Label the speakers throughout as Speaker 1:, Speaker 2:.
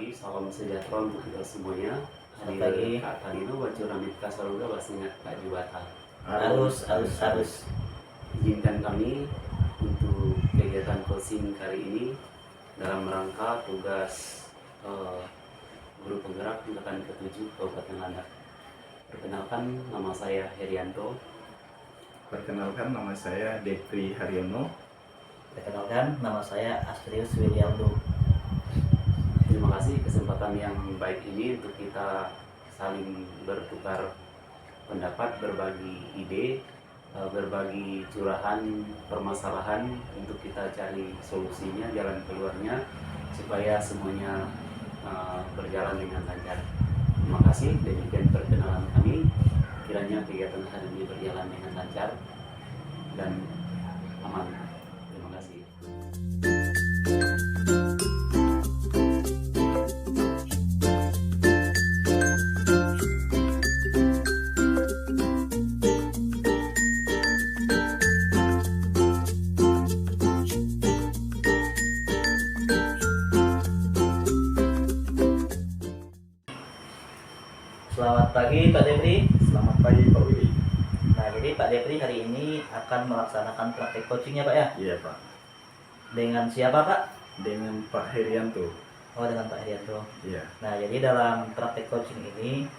Speaker 1: pagi, salam sejahtera untuk kita semuanya.
Speaker 2: Selamat pagi.
Speaker 1: Kak Talino Wajuramit Kasaruga Basingat Kak Juwata.
Speaker 2: Harus.
Speaker 1: Izinkan kami untuk kegiatan coaching kali ini dalam rangka tugas guru penggerak tingkatan ke-7 Kabupaten Landak. Perkenalkan, nama saya Herianto.
Speaker 3: Perkenalkan, nama saya Depri Haryono.
Speaker 2: Perkenalkan, nama saya Astrius Williamdo.
Speaker 1: Terima kasih kesempatan yang baik ini untuk kita saling bertukar pendapat, berbagi ide, berbagi curahan permasalahan untuk kita cari solusinya, jalan keluarnya supaya semuanya berjalan dengan lancar. Terima kasih. Demikian perkenalan kami. Kiranya kegiatan hari ini berjalan dengan lancar dan aman. Terima kasih.
Speaker 2: Selamat pagi Pak Depri.
Speaker 3: Selamat pagi Pak Willy.
Speaker 2: Nah, jadi Pak Depri hari ini akan melaksanakan praktek coachingnya Pak ya?
Speaker 3: Iya Pak.
Speaker 2: Dengan siapa Pak?
Speaker 3: Dengan Pak Herianto.
Speaker 2: Oh, dengan Pak Herianto.
Speaker 3: Iya.
Speaker 2: Nah, jadi dalam praktek coaching ini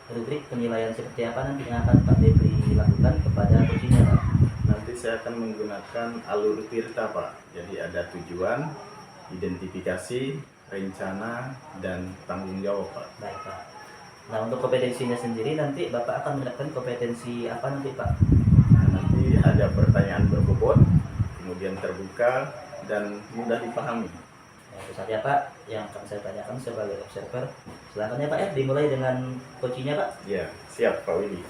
Speaker 2: rubrik penilaian seperti apa nanti yang akan Pak Depri lakukan kepada coachingnya Pak?
Speaker 3: Nanti saya akan menggunakan alur tirta Pak. Jadi ada tujuan, identifikasi, rencana, dan tanggung jawab Pak.
Speaker 2: Baik Pak. Nah, untuk kompetensinya sendiri nanti Bapak akan menerapkan kompetensi apa nanti Pak?
Speaker 3: Nah, nanti ada pertanyaan berbobot, kemudian terbuka, dan mudah dipahami.
Speaker 2: Nah, itu saja Pak yang akan saya tanyakan sebagai observer. Silakan ya Pak ya, dimulai dengan coachingnya Pak.
Speaker 3: Iya, siap Pak Willy.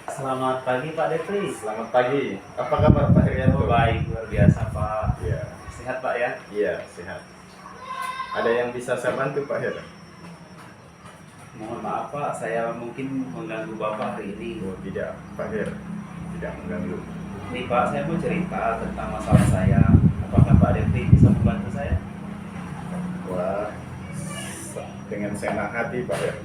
Speaker 1: Selamat pagi Pak Depri.
Speaker 3: Selamat pagi. Apa kabar Pak Herianto?
Speaker 1: Baik, luar biasa Pak.
Speaker 3: Iya.
Speaker 1: Sehat Pak ya?
Speaker 3: Iya, sehat. Ada yang bisa saya bantu Pak Her?
Speaker 1: Mohon maaf Pak, saya mungkin mengganggu Bapak hari ini.
Speaker 3: Oh, tidak Pak Her, tidak mengganggu.
Speaker 1: Nih Pak, saya mau cerita tentang masalah saya. Apakah Pak Depri bisa membantu saya?
Speaker 3: Wah, dengan senang hati Pak Her.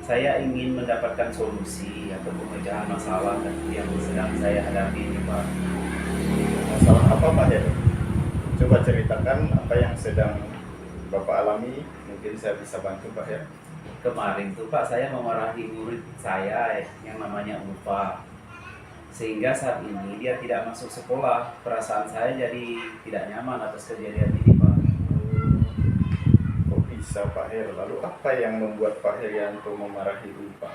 Speaker 1: Saya ingin mendapatkan solusi atau pemecahan masalah yang sedang saya hadapi ini Pak.
Speaker 3: Masalah apa Pak Her? Coba ceritakan apa yang sedang Bapak alami. Mungkin saya bisa bantu Pak Her.
Speaker 1: Kemarin tuh Pak, saya memarahi murid saya yang namanya Ulfa. Sehingga saat ini dia tidak masuk sekolah. Perasaan saya jadi tidak nyaman atas kejadian ini Pak.
Speaker 3: Kok bisa Pak Her? Lalu apa yang membuat Pak Herianto memarahi Ulfa?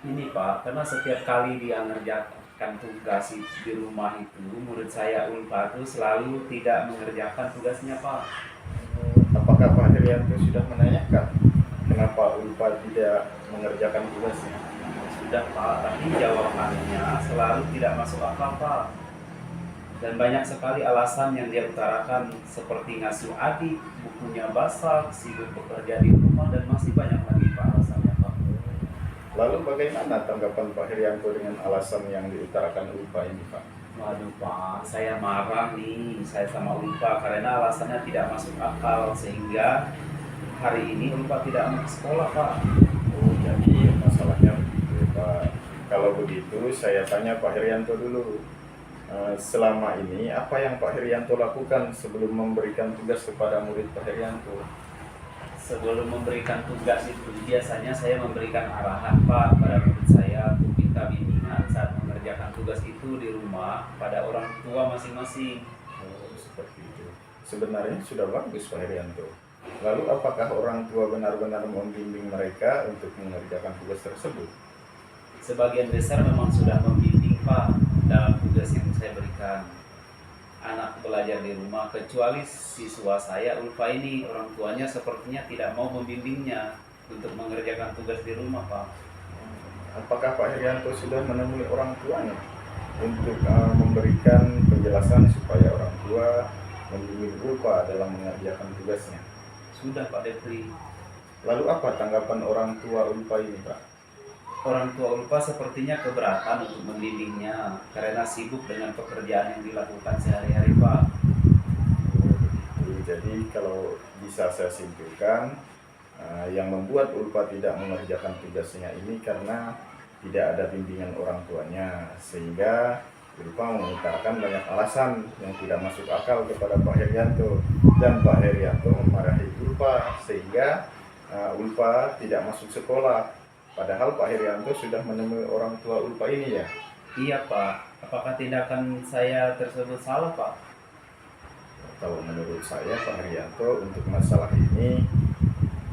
Speaker 1: Ini Pak, karena setiap kali dia mengerjakan tugas di rumah itu, murid saya Ulfa itu selalu tidak mengerjakan tugasnya Pak.
Speaker 3: Apakah Pak Herianto sudah menanyakan kenapa Ulfa tidak mengerjakan tugasnya?
Speaker 1: Sudah Pak, tapi jawabannya selalu tidak masuk akal Pak. Dan banyak sekali alasan yang dia utarakan, seperti ngasuh adik, bukunya basah, sibuk bekerja di rumah, dan masih banyak lagi Pak alasannya Pak.
Speaker 3: Lalu bagaimana tanggapan Pak Herianto dengan alasan yang diutarakan Ulfa ini Pak?
Speaker 1: Waduh Pak, saya marah nih, saya sama Ulfa karena alasannya tidak masuk akal, sehingga hari ini Ulfa tidak mau ke sekolah Pak.
Speaker 3: Oh, jadi masalahnya begitu Pak. Kalau begitu saya tanya Pak Herianto dulu. Selama ini apa yang Pak Herianto lakukan sebelum memberikan tugas kepada murid Pak Herianto?
Speaker 1: Sebelum memberikan tugas itu, biasanya saya memberikan arahan Pak pada murid saya untuk minta bimbingan saat mengerjakan tugas itu di rumah pada orang tua masing-masing.
Speaker 3: Oh, seperti itu. Sebenarnya sudah bagus Pak Herianto. Lalu apakah orang tua benar-benar membimbing mereka untuk mengerjakan tugas tersebut?
Speaker 1: Sebagian besar memang sudah membimbing Pak dalam tugas yang saya berikan. Anak belajar di rumah, kecuali siswa saya Ulfa ini, orang tuanya sepertinya tidak mau membimbingnya untuk mengerjakan tugas di rumah Pak.
Speaker 3: Apakah Pak Herianto sudah menemui orang tuanya untuk memberikan penjelasan supaya orang tua membimbing Ulfa dalam mengerjakan tugasnya?
Speaker 1: Sudah Pak Depri.
Speaker 3: Lalu apa tanggapan orang tua Ulfa ini Pak?
Speaker 1: Orang tua Ulfa sepertinya keberatan untuk membimbingnya karena sibuk dengan pekerjaan yang dilakukan sehari-hari Pak.
Speaker 3: Oh, begitu. Jadi kalau bisa saya simpulkan, yang membuat Ulfa tidak mengerjakan tugasnya ini karena tidak ada bimbingan orang tuanya, sehingga Ulfa mengutarakan banyak alasan yang tidak masuk akal kepada Pak Herianto, dan Pak Herianto memarahi Ulfa sehingga Ulfa tidak masuk sekolah. Padahal Pak Herianto sudah menemui orang tua Ulfa ini ya.
Speaker 1: Iya Pak, apakah tindakan saya tersebut salah Pak?
Speaker 3: Kalau menurut saya Pak Herianto untuk masalah ini,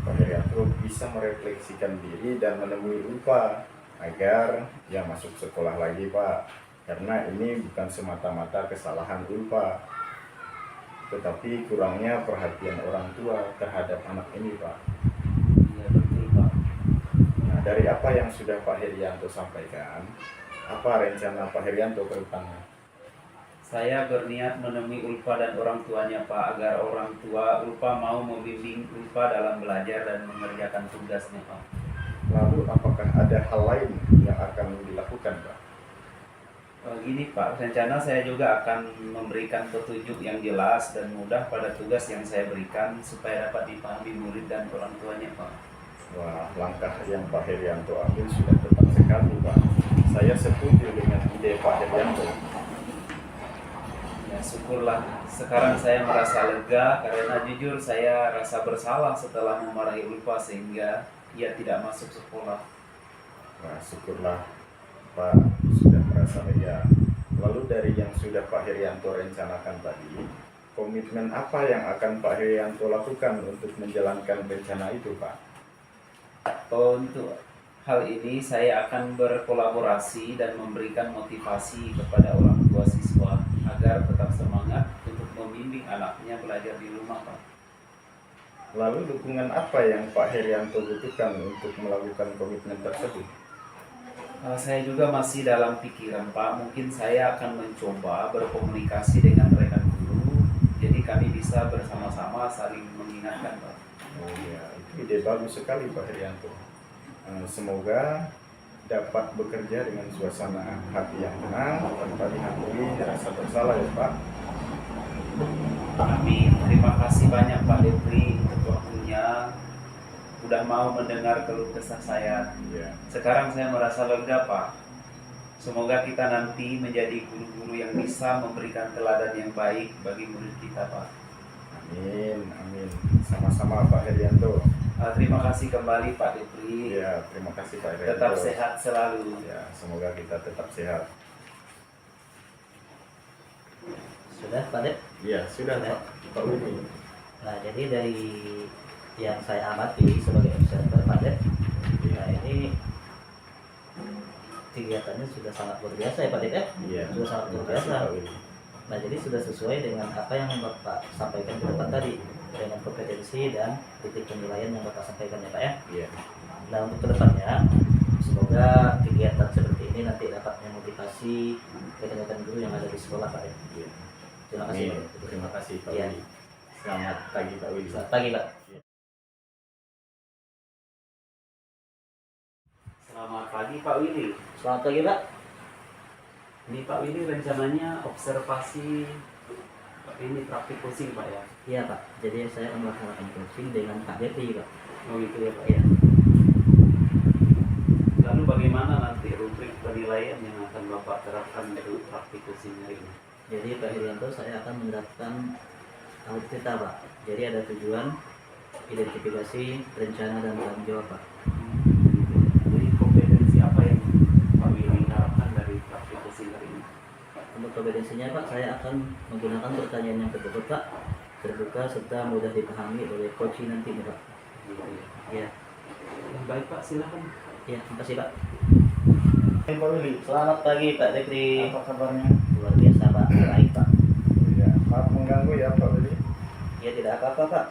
Speaker 3: Pak Herianto bisa merefleksikan diri dan menemui Ulfa agar yang masuk sekolah lagi Pak, karena ini bukan semata-mata kesalahan Ulfa, tetapi kurangnya perhatian orang tua terhadap anak ini Pak.
Speaker 1: Iya betul Pak.
Speaker 3: Nah, dari apa yang sudah Pak Herianto sampaikan, apa rencana Pak Herianto ke depannya?
Speaker 1: Saya berniat menemui Ulfa dan orang tuanya Pak, agar orang tua Ulfa mau membimbing Ulfa dalam belajar dan mengerjakan tugasnya Pak.
Speaker 3: Lalu apakah ada hal lain yang akan dilakukan Pak?
Speaker 1: Gini Pak, rencana saya juga akan memberikan petunjuk yang jelas dan mudah pada tugas yang saya berikan supaya dapat dipahami murid dan orang tuanya Pak.
Speaker 3: Wah, langkah yang Pak Herianto ambil sudah tepat sekali Pak. Saya setuju dengan ide Pak Herianto.
Speaker 1: Ya syukurlah, sekarang saya merasa lega karena jujur saya rasa bersalah setelah memarahi Ulfa sehingga ia tidak masuk sekolah.
Speaker 3: Wah, syukurlah Pak sudah merasa lega. Lalu dari yang sudah Pak Herianto rencanakan tadi, komitmen apa yang akan Pak Herianto lakukan untuk menjalankan rencana itu Pak?
Speaker 1: Untuk hal ini saya akan berkolaborasi dan memberikan motivasi kepada orang tua siswa agar tetap semangat untuk membimbing anaknya belajar di rumah Pak.
Speaker 3: Lalu dukungan apa yang Pak Herianto butuhkan untuk melakukan komitmen tersebut?
Speaker 1: Saya juga masih dalam pikiran Pak, mungkin saya akan mencoba berkomunikasi dengan rekan guru, jadi kami bisa bersama-sama saling mengingatkan Pak.
Speaker 3: Oh ya, itu ide bagus sekali Pak Herianto. Semoga dapat bekerja dengan suasana hati yang tenang tanpa dihantui rasa bersalah ya Pak.
Speaker 1: Amin. Terima kasih banyak Pak Depri untuk waktunya, udah mau mendengar keluh kesah saya.
Speaker 3: Ya,
Speaker 1: Sekarang saya merasa lega Pak. Semoga kita nanti menjadi guru-guru yang bisa memberikan teladan yang baik bagi murid kita Pak.
Speaker 3: amin, amin. Sama-sama Pak Herianto.
Speaker 1: Terima kasih kembali Pak Depri.
Speaker 3: Ya, terima kasih Pak Herianto.
Speaker 1: Tetap sehat selalu.
Speaker 3: Ya, semoga kita tetap sehat.
Speaker 2: Sudah Pak Dep?
Speaker 3: Ya, sudah
Speaker 2: Sudah.
Speaker 3: Pak Willy.
Speaker 2: Nah, jadi dari yang saya amati sebagai observer Pak Dep, nah ini kegiatannya sudah sangat luar biasa ya Pak Dep ya?
Speaker 3: Iya.
Speaker 2: Sudah sangat luar
Speaker 3: Terima kasih,
Speaker 2: biasa.
Speaker 3: Pak Willy.
Speaker 2: Nah, jadi sudah sesuai dengan apa yang Bapak sampaikan ke depan tadi, dengan kompetensi dan titik penilaian yang Bapak sampaikan ya Pak ya.
Speaker 3: Iya.
Speaker 2: Nah, untuk kedepannya, semoga kegiatan seperti ini nanti dapat memotivasi rekan-rekan guru yang ada di sekolah Pak ya.
Speaker 3: Iya.
Speaker 2: Terima kasih
Speaker 3: Amin.
Speaker 2: Pak.
Speaker 3: Terima kasih Pak
Speaker 2: Iya.
Speaker 3: Willy. Selamat pagi Pak Willy.
Speaker 2: Selamat pagi Pak.
Speaker 1: Selamat pagi Pak Willy.
Speaker 2: Selamat pagi Pak.
Speaker 1: Ini Pak Willy rencananya observasi ini praktik coaching Pak ya?
Speaker 2: Iya Pak. Jadi saya akan melaksanakan coaching dengan Pak Depi Pak.
Speaker 1: Oh gitu ya Pak.
Speaker 2: Iya.
Speaker 1: Lalu bagaimana nanti rubrik penilaian yang akan Bapak terapkan dari praktik coaching hari ini?
Speaker 2: Jadi Pak Herianto saya akan menerapkan alutsista Pak. Jadi ada tujuan, identifikasi, rencana dan tanggung jawab Pak.
Speaker 1: Jadi kompetensi apa yang Pak Willy harapkan dari praktik coaching hari ini?
Speaker 2: Untuk kompetensinya Pak, saya akan menggunakan pertanyaan yang tertutup Pak, terbuka serta mudah dipahami oleh coach nantinya Pak.
Speaker 1: Gitu ya.
Speaker 2: Iya.
Speaker 1: Baik Pak, silakan.
Speaker 2: Iya, terima kasih Pak.
Speaker 3: Hai Pak Willy.
Speaker 2: Selamat pagi Pak Depi.
Speaker 3: Apa kabarnya?
Speaker 2: Luar biasa Pak, baik Pak.
Speaker 3: Ya, maaf mengganggu ya Pak Willy.
Speaker 2: Ya tidak apa-apa Pak.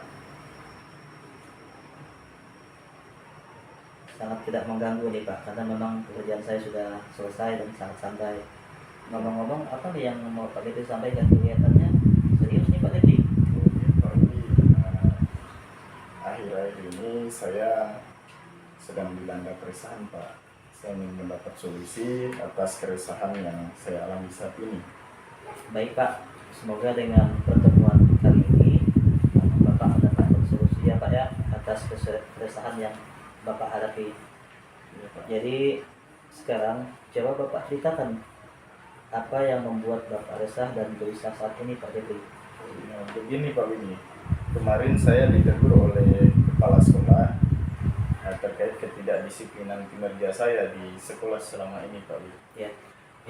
Speaker 2: Sangat tidak mengganggu nih Pak, karena memang pekerjaan saya sudah selesai dan sangat santai. Ngomong-ngomong, apa nih yang mau Pak Depi sampaikan, kegiatannya serius nih Pak Depi?
Speaker 3: Pak Willy, akhir-akhir ini saya sedang dilanda keresahan Pak. Saya ingin mendapat solusi atas keresahan yang saya alami saat ini.
Speaker 2: Baik Pak, semoga dengan pertemuan kali ini atas keresahan yang Bapak hadapi.
Speaker 3: Iya, Pak.
Speaker 2: Jadi sekarang coba Bapak ceritakan apa yang membuat Bapak resah dan gelisah saat ini, Pak Depri.
Speaker 3: Nah, begini Pak Winnie, kemarin saya ditegur oleh kepala sekolah terkait ketidakdisiplinan kinerja saya di sekolah selama ini Pak Winnie.
Speaker 2: Ya,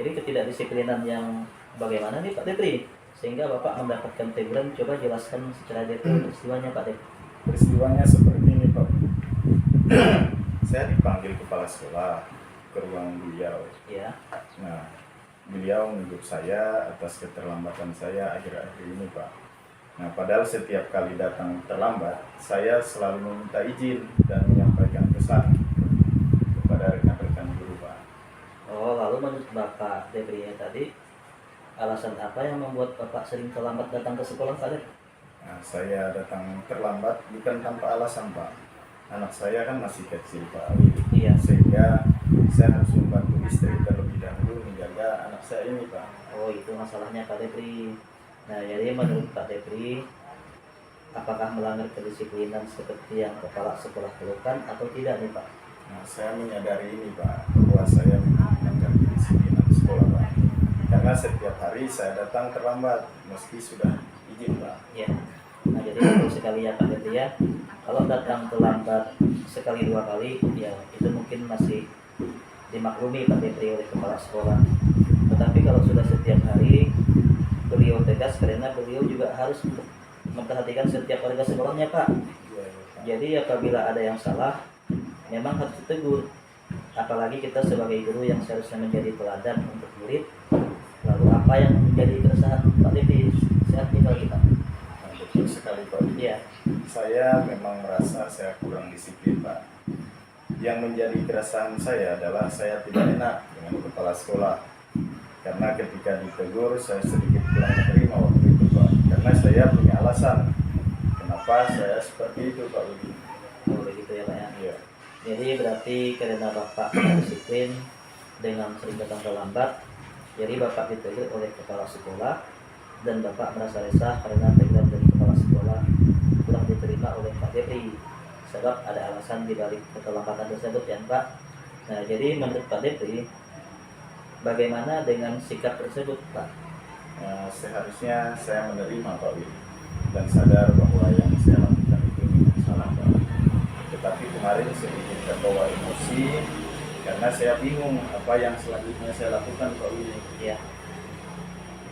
Speaker 2: jadi ketidakdisiplinan yang bagaimana nih Pak Depri sehingga Bapak mendapatkan teguran? Coba jelaskan secara detail peristiwanya Pak Depri.
Speaker 3: Peristiwanya seperti ini Pak. Saya dipanggil kepala sekolah ke ruang beliau.
Speaker 2: Ya,
Speaker 3: Nah, beliau menegur saya atas keterlambatan saya akhir-akhir ini Pak. Nah, padahal setiap kali datang terlambat, saya selalu meminta izin dan menyampaikan pesan kepada rekan-rekan guru Pak.
Speaker 2: oh lalu menurut Bapak Depri tadi, alasan apa yang membuat Bapak sering terlambat datang ke sekolah Pak Depri?
Speaker 3: Nah, saya datang terlambat bukan tanpa alasan Pak. Anak saya kan masih kecil Pak Awi.
Speaker 2: Iya.
Speaker 3: Sehingga saya harus membantu istri terlebih dahulu menjaga anak saya ini Pak.
Speaker 2: Oh itu masalahnya Pak Depri. Nah jadi menurut Pak Depri, apakah melanggar kedisiplinan seperti yang kepala sekolah keluhkan atau tidak nih Pak?
Speaker 3: Nah, saya menyadari ini Pak, bahwa saya melanggar kedisiplinan sekolah Pak. Karena setiap hari saya datang terlambat, meski sudah izin Pak.
Speaker 2: Ya. Nah jadi betul sekali ya Pak Depri ya. Kalau datang terlambat sekali dua kali, ya itu mungkin masih dimaklumi Pak Depri oleh kepala sekolah. Tetapi kalau sudah setiap hari, beliau tegas karena beliau juga harus memperhatikan setiap warga sekolahnya Pak.
Speaker 3: Iya, iya, Pak.
Speaker 2: Jadi apabila ada yang salah, memang harus ditegur. Apalagi kita sebagai guru yang seharusnya menjadi teladan untuk murid. Lalu apa yang menjadi keresahan Pak Depri saat tinggal kita?
Speaker 3: Nah, betul sekali Pak.
Speaker 2: Iya.
Speaker 3: Saya memang merasa saya kurang disiplin Pak. Yang menjadi keresahan saya adalah saya tidak enak dengan kepala sekolah. Karena ketika ditegur saya sedikit kurang menerima waktu itu Pak. Karena saya punya alasan kenapa saya seperti itu Pak Budi.
Speaker 2: Oh begitu ya Pak ya.
Speaker 3: Iya.
Speaker 2: Jadi berarti karena Bapak tidak disiplin dengan sering datang terlambat, jadi Bapak ditegur oleh kepala sekolah dan Bapak merasa resah karena teguran dari kepala sekolah kurang diterima oleh Pak Depri. Sebab ada alasan di balik keterlambatan tersebut ya Pak. Nah jadi menurut Pak Depri, bagaimana dengan sikap tersebut Pak?
Speaker 3: Nah, seharusnya saya menerima Pak Willy dan sadar bahwa yang saya lakukan itu memang salah Pak. Tetapi kemarin sedikit terbawa emosi karena saya bingung apa yang selanjutnya saya lakukan Pak Willy.
Speaker 2: Ya.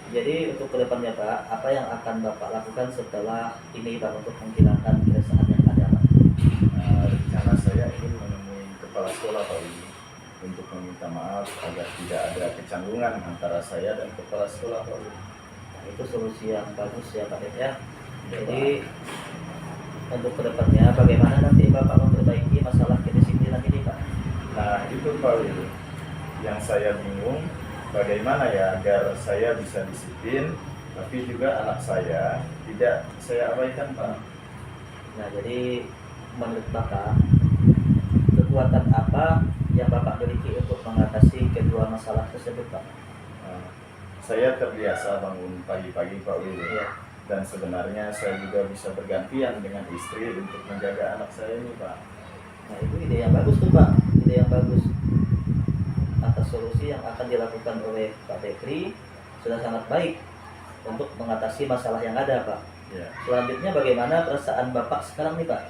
Speaker 2: Jadi untuk kedepannya Pak, apa yang akan Bapak lakukan setelah ini Pak untuk menghilangkan keresahan yang ada Pak?
Speaker 3: Nah, rencana saya ingin menemui kepala sekolah Pak Willy untuk meminta maaf agar tidak ada kecanggungan antara saya dan kepala sekolah Pak Willy.
Speaker 2: Nah, itu solusi yang bagus ya Pak Dep ya. Jadi untuk kedepannya bagaimana nanti Bapak memperbaiki masalah kedisiplinan ini Pak?
Speaker 3: Nah itu Pak Willy yang saya bingung, bagaimana ya agar saya bisa disiplin tapi juga anak saya tidak saya abaikan Pak.
Speaker 2: Nah jadi menurut Bapak, kekuatan apa yang Bapak miliki untuk mengatasi kedua masalah tersebut Pak?
Speaker 3: Nah, saya terbiasa bangun pagi-pagi Pak Willy.
Speaker 2: Iya.
Speaker 3: Dan sebenarnya saya juga bisa bergantian dengan istri untuk menjaga anak saya ini Pak.
Speaker 2: Nah itu ide yang bagus tuh Pak, ide yang bagus. Atas solusi yang akan dilakukan oleh Pak Depri sudah sangat baik untuk mengatasi masalah yang ada Pak.
Speaker 3: Ya.
Speaker 2: Selanjutnya bagaimana perasaan Bapak sekarang nih Pak?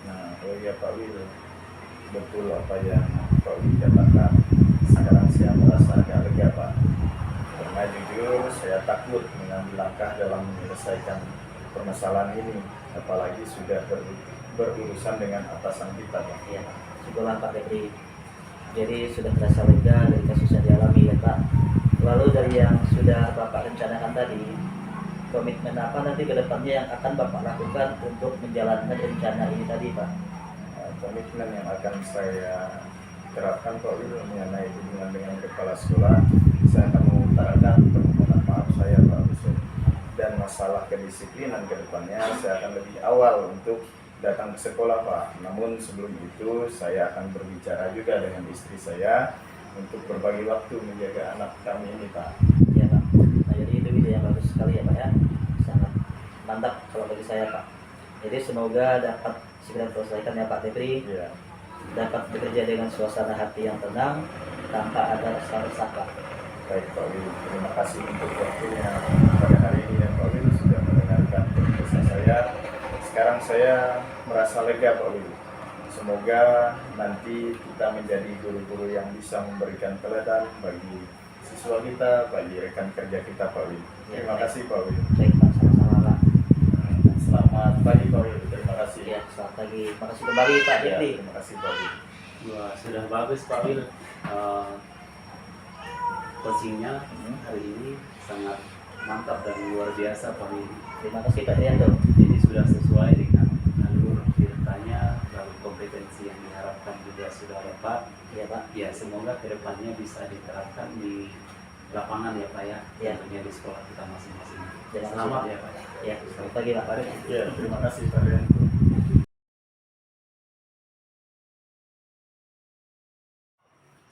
Speaker 3: Nah, oh iya Pak Willy, betul apa yang Pak Willy katakan. Sekarang saya merasa agak lega Pak. Karena jujur saya takut mengambil langkah dalam menyelesaikan permasalahan ini, apalagi sudah berurusan dengan atasan kita Pak.
Speaker 2: Ya, syukurlah Pak Depri. Jadi sudah terasa lega dari kasus yang dialami ya Pak. Lalu dari yang sudah Bapak rencanakan tadi, komitmen apa nanti ke depannya yang akan Bapak lakukan untuk menjalankan rencana ini tadi Pak?
Speaker 3: Komitmen yang akan saya terapkan Pak Willy mengenai hubungan dengan kepala sekolah, saya akan mengutarakan permohonan maaf saya Pak Willy. Dan masalah kedisiplinan ke depannya saya akan lebih awal untuk datang ke sekolah Pak. Namun sebelum itu saya akan berbicara juga dengan istri saya untuk berbagi waktu menjaga anak kami ini Pak.
Speaker 2: Ya Pak. Nah jadi itu ide yang bagus sekali ya Pak ya. Sangat mantap kalau bagi saya Pak. Jadi semoga dapat segera terselesaikan ya Pak Febri,
Speaker 3: Ya,
Speaker 2: dapat bekerja dengan suasana hati yang tenang tanpa ada rasa resah Pak.
Speaker 3: baik Pak Wil. Terima kasih untuk waktunya pada hari ini ya Pak Wil sudah mendengarkan podcast saya. Sekarang saya merasa lega Pak Wil. Semoga nanti kita menjadi guru-guru yang bisa memberikan teladan bagi siswa kita, bagi rekan kerja kita Pak Wil. Terima kasih Pak Wil.
Speaker 2: Baik Pak, sama-sama Pak.
Speaker 3: Selamat pagi Pak Wil. Terima kasih.
Speaker 2: Ya, selamat pagi. Makasih kembali Pak
Speaker 3: Ya,
Speaker 2: Febri.
Speaker 3: terima kasih Pak Wil.
Speaker 1: Wah, sudah bagus Pak Wil. Coachingnya hari ini sangat mantap dan luar biasa Pak Wil.
Speaker 2: Terima kasih Pak Rianto.
Speaker 1: Ini sudah sesuai dengan alur ceritanya, lalu kompetensi yang diharapkan juga sudah dapat.
Speaker 2: Iya Pak.
Speaker 1: Ya, semoga kedepannya bisa diterapkan di lapangan ya Pak ya,
Speaker 2: Ya.
Speaker 1: tentunya di sekolah kita masing-masing.
Speaker 2: Terima kasih,
Speaker 1: Selamat
Speaker 2: Pak.
Speaker 1: ya Pak.
Speaker 2: Ya, selamat pagi Pak.
Speaker 3: Ya, terima kasih Pak Rianto.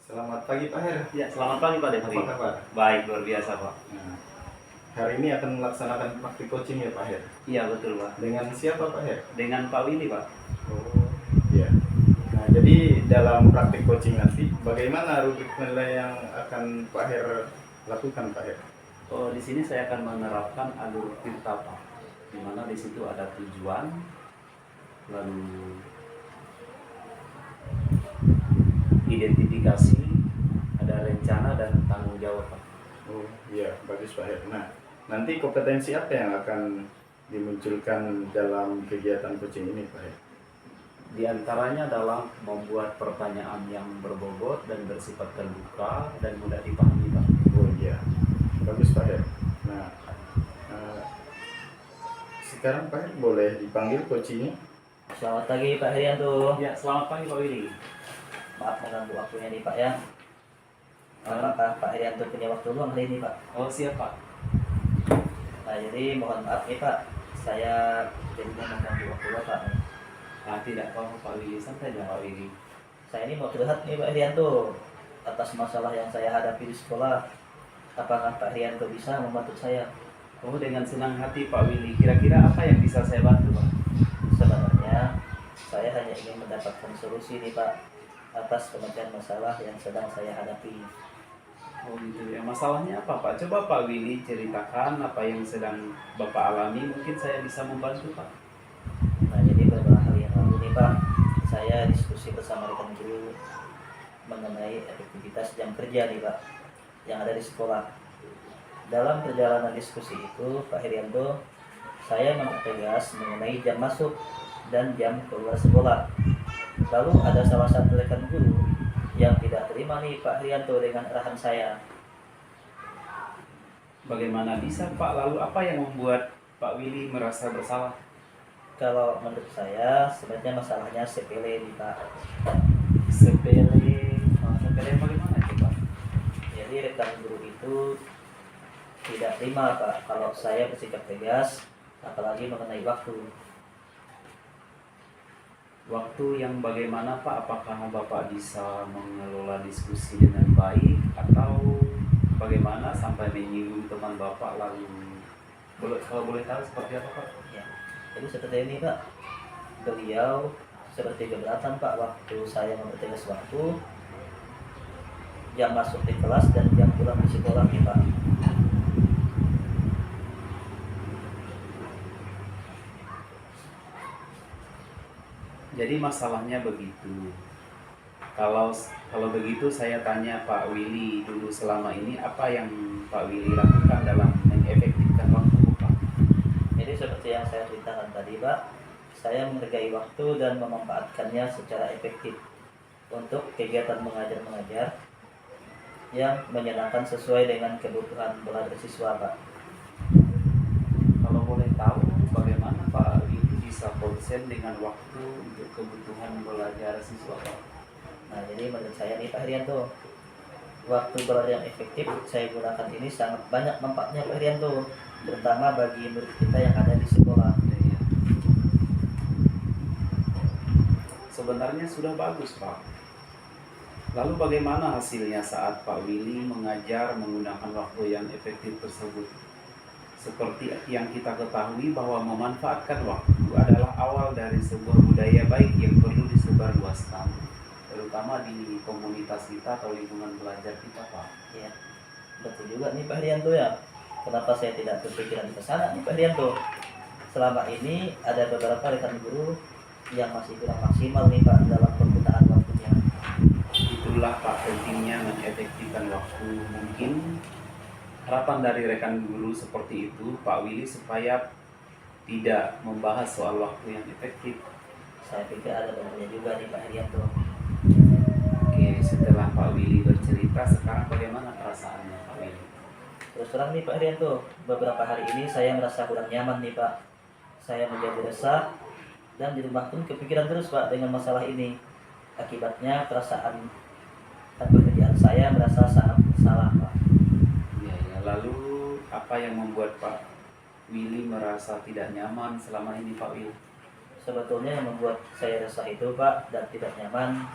Speaker 3: Selamat pagi Pak Her.
Speaker 1: Ya, selamat pagi Pak Devri.
Speaker 3: Apa kabar?
Speaker 1: Baik, luar biasa Pak.
Speaker 3: Nah, hari ini akan melaksanakan praktik coaching ya Pak Her.
Speaker 1: Iya betul Pak.
Speaker 3: Dengan siapa Pak Her?
Speaker 1: Dengan Pak Willy Pak.
Speaker 3: Oh, iya. Nah, jadi dalam praktik coaching nanti bagaimana rubrik penilaian yang akan Pak Her lakukan Pak Her?
Speaker 1: Oh, di sini saya akan menerapkan alur Tirta Pak, di mana di situ ada tujuan, lalu identifikasi, ada rencana dan tanggung jawab Pak.
Speaker 3: Oh, iya, bagus Pak Her. Nah, nanti kompetensi apa yang akan dimunculkan dalam kegiatan coaching ini Pak Her?
Speaker 1: Di antaranya adalah membuat pertanyaan yang berbobot dan bersifat terbuka dan mudah dipahami Pak.
Speaker 3: Oh iya, bagus Pak Her. Nah, sekarang Pak Her boleh dipanggil coachingnya?
Speaker 2: Selamat pagi Pak Rianto.
Speaker 1: Ya, selamat pagi Pak Willy.
Speaker 2: Maaf mengganggu waktunya nih Pak ya. Apakah Pak Rianto punya waktu luang hari ini Pak?
Speaker 1: Oh, siap Pak.
Speaker 2: Nah, jadi mohon maaf nih Pak, saya jadinya mengganggu waktu Bapak nih.
Speaker 1: Nah, tidak apa-apa Pak Willy, santai aja Pak Willy.
Speaker 2: Saya ini mau curhat nih Pak Rianto atas masalah yang saya hadapi di sekolah. Apakah Pak Rianto bisa membantu saya?
Speaker 1: Oh, dengan senang hati Pak Willy. Kira-kira apa yang bisa saya bantu Pak?
Speaker 2: Sebenarnya saya hanya ingin mendapatkan solusi nih Pak atas pemecahan masalah yang sedang saya hadapi.
Speaker 1: Oh gitu ya. Masalahnya apa Pak? Coba Pak Willy ceritakan apa yang sedang Bapak alami. Mungkin saya bisa membantu Pak.
Speaker 2: Nah, jadi beberapa hari yang lalu nih Pak, saya diskusi bersama rekan guru mengenai efektivitas jam kerja nih Pak yang ada di sekolah. Dalam perjalanan diskusi itu, Pak Herianto, saya mempertegas mengenai jam masuk dan jam keluar sekolah. Lalu ada salah satu rekan guru yang tidak terima nih Pak Herianto dengan arahan saya.
Speaker 1: Bagaimana bisa Pak? Lalu apa yang membuat Pak Willy merasa bersalah?
Speaker 2: Kalau menurut saya sebenarnya masalahnya sepele nih Pak.
Speaker 1: Sepele, sepele bagaimana itu Pak?
Speaker 2: Jadi rekan guru itu tidak terima Pak kalau saya bersikap tegas, apalagi mengenai waktu.
Speaker 1: Waktu yang bagaimana Pak? Apakah Bapak bisa mengelola diskusi dengan baik atau bagaimana sampai menyinggung teman Bapak lalu kalau boleh tahu seperti apa Pak?
Speaker 2: Ya, jadi seperti ini Pak, beliau seperti keberatan Pak waktu saya mempertegas waktu, jam masuk di kelas dan jam pulang di sekolah nih Pak.
Speaker 1: Jadi masalahnya begitu. Kalau begitu saya tanya Pak Willy dulu, selama ini apa yang Pak Willy lakukan dalam mengefektifkan waktu Pak?
Speaker 2: Jadi seperti yang saya ceritakan tadi Pak, saya menghargai waktu dan memanfaatkannya secara efektif untuk kegiatan mengajar yang menyenangkan sesuai dengan kebutuhan belajar siswa Pak.
Speaker 1: Kalau boleh tahu bagaimana Pak Willy bisa konsen dengan waktu untuk kebutuhan belajar siswa Pak?
Speaker 2: Nah, jadi menurut saya nih Pak Herianto, waktu belajar yang efektif saya gunakan ini sangat banyak manfaatnya Pak Herianto, terutama bagi murid kita yang ada di sekolah.
Speaker 1: Iya. Sebenarnya sudah bagus Pak. Lalu bagaimana hasilnya saat Pak Willy mengajar menggunakan waktu yang efektif tersebut? seperti yang kita ketahui bahwa memanfaatkan waktu adalah awal dari sebuah budaya baik yang perlu disebarluaskan, terutama di komunitas kita atau lingkungan belajar kita, Pak.
Speaker 2: Ya, betul juga nih Pak Herianto ya. Kenapa saya tidak berpikiran ke sana nih Pak Herianto? Selama ini ada beberapa rekan guru yang masih kurang maksimal nih Pak dalam penggunaan waktunya.
Speaker 1: Itulah Pak pentingnya mengefektifkan waktu. Mungkin harapan dari rekan guru seperti itu Pak Willy supaya tidak membahas soal waktu yang efektif.
Speaker 2: Saya pikir ada benarnya juga nih Pak Herianto.
Speaker 1: Oke, setelah Pak Willy bercerita, sekarang bagaimana perasaannya Pak Willy?
Speaker 2: Terus terang nih Pak Herianto, beberapa hari ini saya merasa kurang nyaman nih Pak. Saya menjadi resah dan di rumah pun kepikiran terus Pak dengan masalah ini. Akibatnya perasaan dan pekerjaan saya merasa sangat salah Pak.
Speaker 1: Ya, ya. Lalu apa yang membuat Pak Willy merasa tidak nyaman selama ini Pak Willy?
Speaker 2: Sebetulnya yang membuat saya resah itu Pak dan tidak nyaman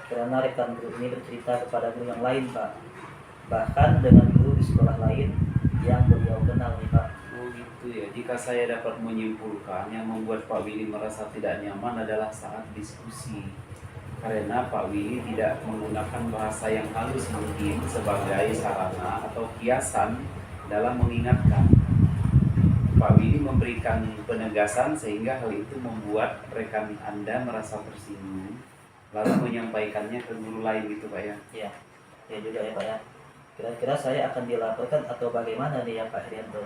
Speaker 2: karena rekan guru ini bercerita kepada guru yang lain Pak. Bahkan dengan guru di sekolah lain yang beliau kenal nih Pak.
Speaker 1: Oh gitu ya. Jika saya dapat menyimpulkan, yang membuat Pak Willy merasa tidak nyaman adalah saat diskusi. Karena Pak Willy tidak menggunakan bahasa yang halus mungkin sebagai sarana atau kiasan dalam mengingatkan. Pak Willy memberikan penegasan sehingga hal itu membuat rekan Anda merasa tersinggung, lalu menyampaikannya ke guru lain gitu Pak ya.
Speaker 2: Iya, ya juga ya Pak ya. Kira-kira saya akan dilaporkan atau bagaimana nih ya Pak Herianto?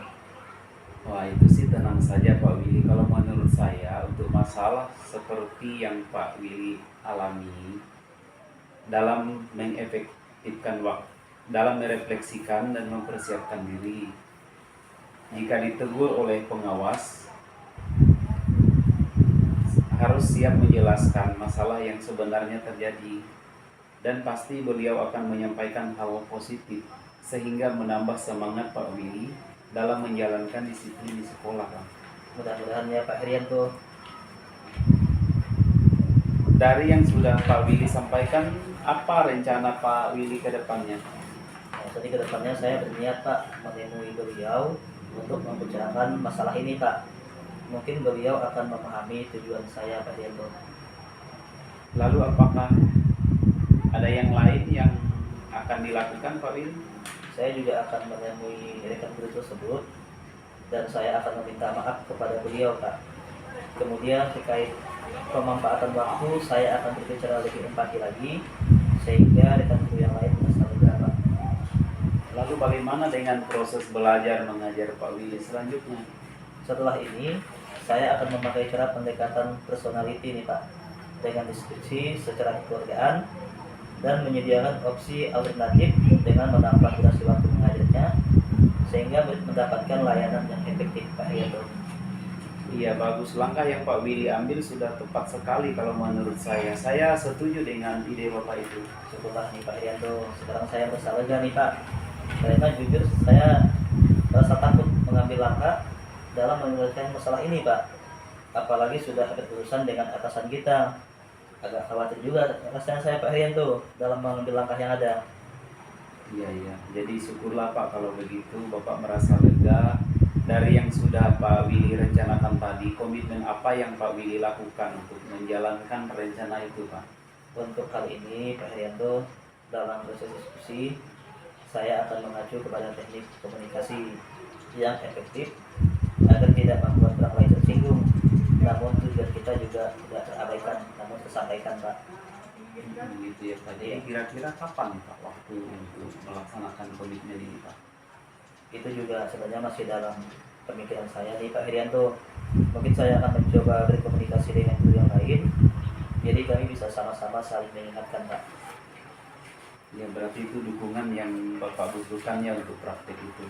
Speaker 1: Wah itu sih tenang saja Pak Willy. Kalau menurut saya untuk masalah seperti yang Pak Willy alami dalam mengefektifkan waktu, dalam merefleksikan dan mempersiapkan diri, jika ditegur oleh pengawas harus siap menjelaskan masalah yang sebenarnya terjadi, dan pasti beliau akan menyampaikan hal positif sehingga menambah semangat Pak Willy dalam menjalankan disiplin di sekolah.
Speaker 2: Mudah-mudahan ya Pak Herianto.
Speaker 1: Dari yang sudah Pak Willy sampaikan, apa rencana Pak Willy ke depannya?
Speaker 2: Nah, jadi kedepannya saya berniat Pak menemui beliau untuk membicarakan masalah ini Pak. Mungkin beliau akan memahami tujuan saya Pak Herianto.
Speaker 1: Lalu apakah ada yang lain yang akan dilakukan Pak Willy?
Speaker 2: Saya juga akan menemui rekan guru tersebut dan saya akan meminta maaf kepada beliau Pak. Kemudian terkait pemanfaatan waktu, saya akan berbicara lebih empati lagi sehingga rekan guru yang lain merasa lega Pak.
Speaker 1: Lalu bagaimana dengan proses belajar mengajar Pak Willy selanjutnya?
Speaker 2: Setelah ini, saya akan memakai cara pendekatan personality nih Pak, dengan diskusi secara kekeluargaan dan menyediakan opsi alternatif dengan menambah durasi waktu mengajarnya sehingga mendapatkan layanan yang efektif Pak Herianto.
Speaker 1: Iya bagus, langkah yang Pak Willy ambil sudah tepat sekali kalau menurut saya. Saya setuju dengan ide Bapak itu.
Speaker 2: Syukurlah nih Pak Herianto, sekarang saya merasa lega nih Pak. Karena jujur saya merasa takut mengambil langkah dalam menyelesaikan masalah ini Pak. Apalagi sudah berurusan dengan atasan kita. Agak khawatir juga rasanya saya Pak Herianto dalam mengambil langkah yang ada.
Speaker 1: Iya iya. Jadi syukurlah Pak kalau begitu Bapak merasa lega dari yang sudah Pak Willy rencanakan tadi. Komitmen apa yang Pak Willy lakukan untuk menjalankan rencana itu Pak?
Speaker 2: Untuk hal ini Pak Herianto, dalam proses diskusi saya akan mengacu kepada teknik komunikasi yang efektif agar tidak membuat orang lain tersinggung. Namun tujuan kita juga tidak terabaikan, namun tersampaikan Pak.
Speaker 1: Begitu ya Pak. Jadi kira-kira kapan Pak waktu untuk melaksanakan komitmen ini Pak?
Speaker 2: Itu juga sebenarnya masih dalam pemikiran saya nih Pak Herianto. Mungkin saya akan mencoba berkomunikasi dengan guru yang lain, jadi kami bisa sama-sama saling mengingatkan Pak.
Speaker 1: Ya berarti itu dukungan yang Bapak butuhkannya untuk praktek itu.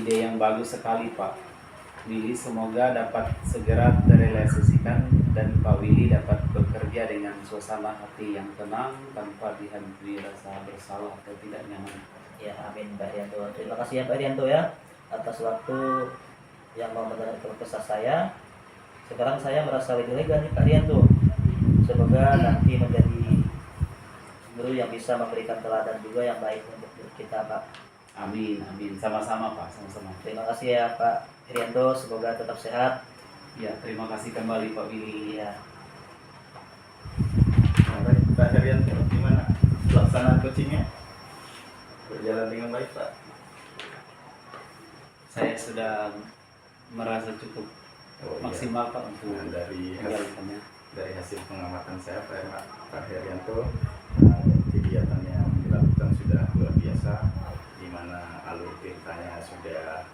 Speaker 1: Ide yang bagus sekali Pak Willy, semoga dapat segera terrealisasikan dan Pak Willy dapat bekerja dengan suasana hati yang tenang tanpa dihantui rasa bersalah atau tidak nyaman.
Speaker 2: Ya amin Pak Herianto. Terima kasih ya Pak Herianto ya atas waktu yang mau mendengar keluh kesah saya. Sekarang saya merasa lebih lega nih Pak Herianto. Semoga nanti menjadi guru yang bisa memberikan teladan juga yang baik untuk kita Pak.
Speaker 1: Amin, amin. Sama-sama Pak, sama-sama.
Speaker 2: Terima kasih ya Pak Herianto, semoga tetap sehat.
Speaker 1: Ya, terima kasih kembali Pak Willy.
Speaker 2: Iya.
Speaker 3: Nah, baik, Pak Herianto, gimana pelaksanaan coachingnya? Berjalan dengan baik, Pak?
Speaker 1: Saya sudah merasa cukup
Speaker 3: Oh, iya.
Speaker 1: maksimal Pak untuk
Speaker 3: Nah,
Speaker 1: menjalankannya.
Speaker 3: dari hasil pengamatan saya Pak Herianto, kegiatan yang dilakukan sudah luar biasa, di mana alur ceritanya sudah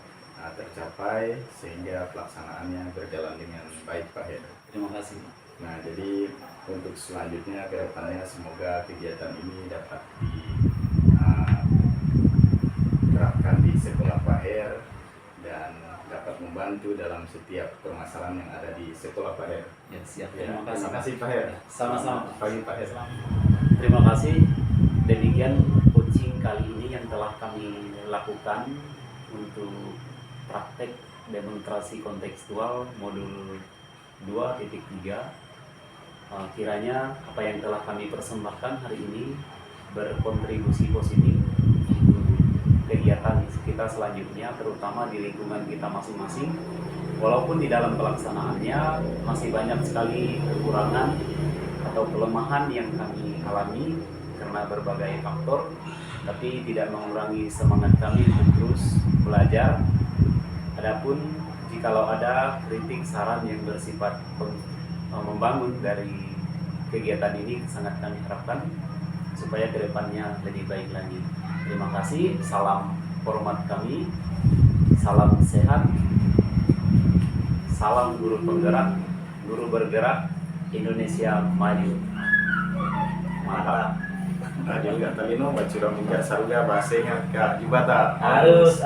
Speaker 3: tercapai sehingga pelaksanaannya berjalan dengan baik, Pak Her.
Speaker 1: Terima kasih Pak.
Speaker 3: Nah, jadi untuk selanjutnya ke depannya semoga kegiatan ini dapat diterapkan di sekolah Pak Her dan dapat membantu dalam setiap permasalahan yang ada di sekolah Pak Her.
Speaker 1: Ya, siap.
Speaker 3: Ya,
Speaker 1: Terima kasih.
Speaker 3: terima kasih Pak Her.
Speaker 1: Sama-sama.
Speaker 3: Selamat pagi Pak Her.
Speaker 1: Terima kasih. Demikian coaching kali ini yang telah kami lakukan untuk praktek demonstrasi kontekstual modul 2.3. Kiranya apa yang telah kami persembahkan hari ini berkontribusi positif untuk kegiatan kita selanjutnya, terutama di lingkungan kita masing-masing. Walaupun di dalam pelaksanaannya masih banyak sekali kekurangan atau kelemahan yang kami alami karena berbagai faktor, tapi tidak mengurangi semangat kami untuk terus belajar. Adapun jikalau ada kritik saran yang bersifat membangun dari kegiatan ini, sangat kami harapkan supaya kedepannya lebih baik lagi. Terima kasih, salam hormat kami, salam sehat, salam guru penggerak, guru bergerak, Indonesia maju. Mantap.
Speaker 3: Nah, juga tadi no bacura minyak saruga bahasa ingat Kak Jubata.
Speaker 2: Harus.